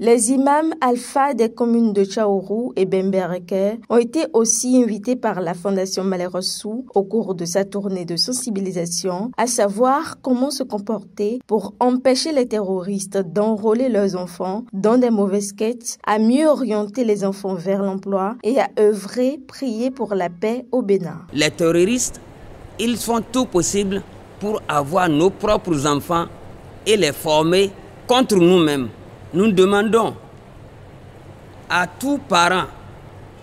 Les imams alpha des communes de Tchaourou et Bembereke ont été aussi invités par la Fondation Malherosou au cours de sa tournée de sensibilisation, à savoir comment se comporter pour empêcher les terroristes d'enrôler leurs enfants dans des mauvaises quêtes, à mieux orienter les enfants vers l'emploi et à œuvrer, prier pour la paix au Bénin. Les terroristes, ils font tout possible pour avoir nos propres enfants et les former contre nous-mêmes. Nous demandons à tous parents,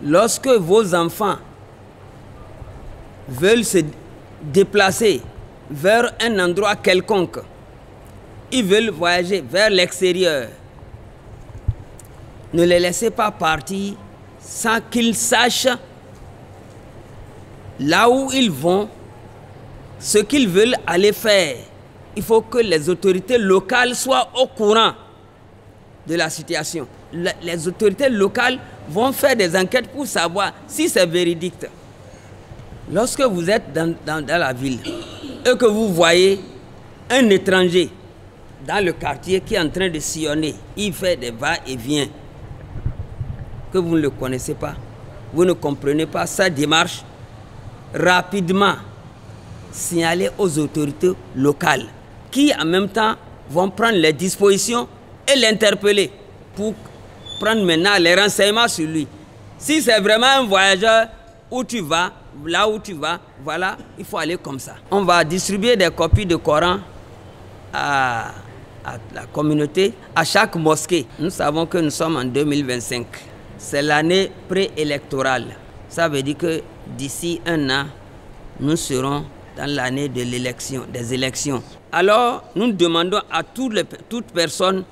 lorsque vos enfants veulent se déplacer vers un endroit quelconque, ils veulent voyager vers l'extérieur, ne les laissez pas partir sans qu'ils sachent là où ils vont, ce qu'ils veulent aller faire. Il faut que les autorités locales soient au courant de la situation. Les autorités locales vont faire des enquêtes pour savoir si c'est véridique. Lorsque vous êtes dans la ville et que vous voyez un étranger dans le quartier qui est en train de sillonner, il fait des va-et-vient, que vous ne le connaissez pas, vous ne comprenez pas sa démarche, rapidement signaler aux autorités locales qui en même temps vont prendre les dispositions et l'interpeller pour prendre maintenant les renseignements sur lui. Si c'est vraiment un voyageur où tu vas, là où tu vas, voilà, il faut aller comme ça. On va distribuer des copies de Coran à la communauté, à chaque mosquée. Nous savons que nous sommes en 2025. C'est l'année préélectorale. Ça veut dire que d'ici un an, nous serons dans l'année de l'élection, des élections. Alors, nous demandons à toute personne,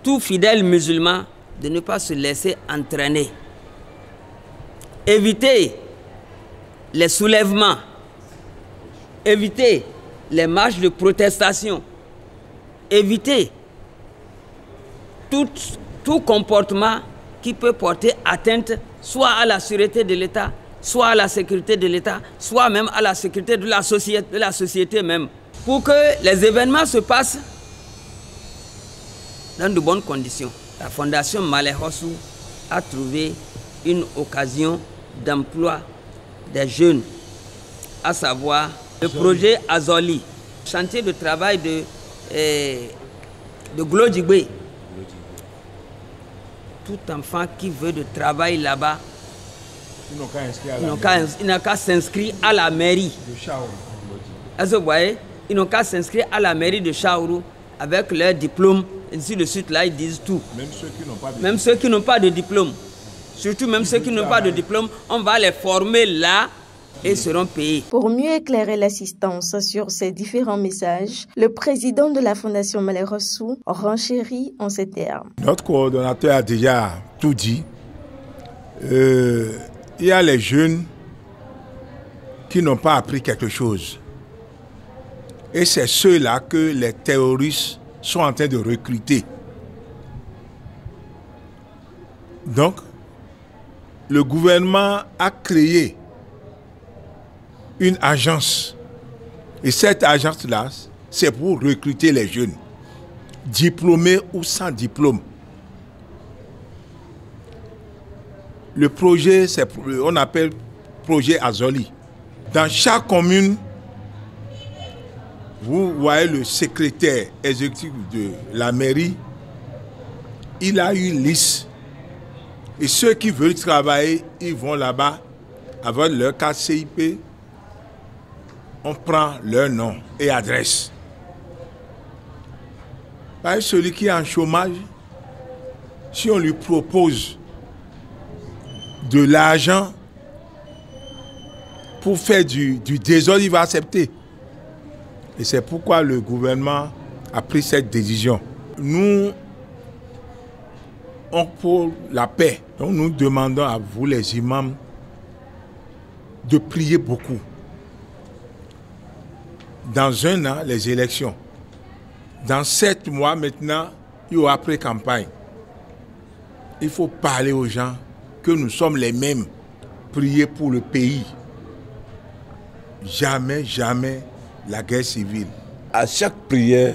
tout fidèle musulman, de ne pas se laisser entraîner. Évitez les soulèvements, évitez les marches de protestation, évitez tout comportement qui peut porter atteinte soit à la sûreté de l'État, soit à la sécurité de l'État, soit même à la sécurité de la société même, pour que les événements se passent dans de bonnes conditions. La Fondation Malherosou a trouvé une occasion d'emploi des jeunes, à savoir le projet Azoli, chantier de travail de Glodjigbe. Tout enfant qui veut de travail là-bas, ils n'ont qu'à s'inscrire à la mairie. Est-ce que vous voyez? Ils n'ont qu'à s'inscrire à la mairie de Tchaourou avec leur diplôme. Ainsi de suite, là, ils disent tout. Même ceux qui n'ont pas de diplôme. Surtout même ceux qui n'ont pas de diplôme, on va les former là et seront payés. Pour mieux éclairer l'assistance sur ces différents messages, le président de la Fondation Malherosou renchérit en ces termes. Notre coordonnateur a déjà tout dit. Il y a les jeunes qui n'ont pas appris quelque chose. Et c'est ceux-là que les terroristes sont en train de recruter. Donc, le gouvernement a créé une agence. Et cette agence-là, c'est pour recruter les jeunes, diplômés ou sans diplôme. Le projet, on appelle projet Azoli. Dans chaque commune, vous voyez le secrétaire exécutif de la mairie, il a une liste. Et ceux qui veulent travailler, ils vont là-bas avec leur carte CIP. On prend leur nom et adresse. Par exemple, celui qui est en chômage, si on lui propose de l'argent pour faire du désordre, il va accepter. Et c'est pourquoi le gouvernement a pris cette décision. Nous, on pour la paix. Donc nous demandons à vous, les imams, de prier beaucoup. Dans un an, les élections. Dans 7 mois maintenant, il y aura pré-campagne. Il faut parler aux gens que nous sommes les mêmes. Prier pour le pays. Jamais, jamais la guerre civile. À chaque prière,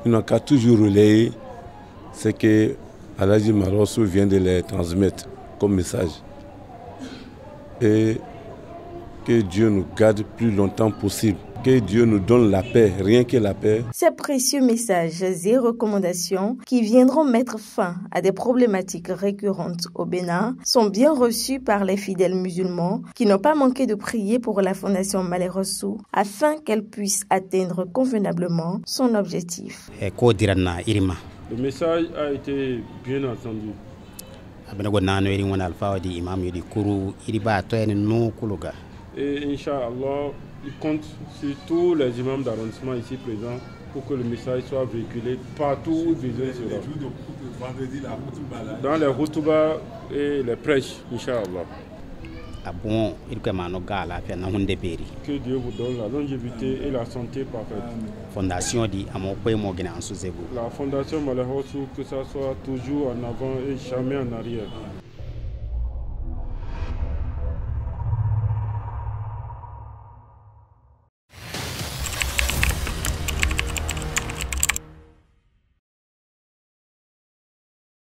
nous n'avons qu'à toujours relayer c'est que Aladji Marosso vient de les transmettre comme message. Et que Dieu nous garde plus longtemps possible. Que Dieu nous donne la paix, rien que la paix. Ces précieux messages et recommandations qui viendront mettre fin à des problématiques récurrentes au Bénin sont bien reçus par les fidèles musulmans qui n'ont pas manqué de prier pour la Fondation Malheureux afin qu'elle puisse atteindre convenablement son objectif. Le message a été bien entendu. Et Inch'Allah, il compte sur tous les imams d'arrondissement ici présents pour que le message soit véhiculé partout où besoin sera. Dans les routubas et les prêches, Inch'Allah. Que Dieu vous donne la longévité et la santé parfaite. La Fondation Malheureux, que ça soit toujours en avant et jamais en arrière.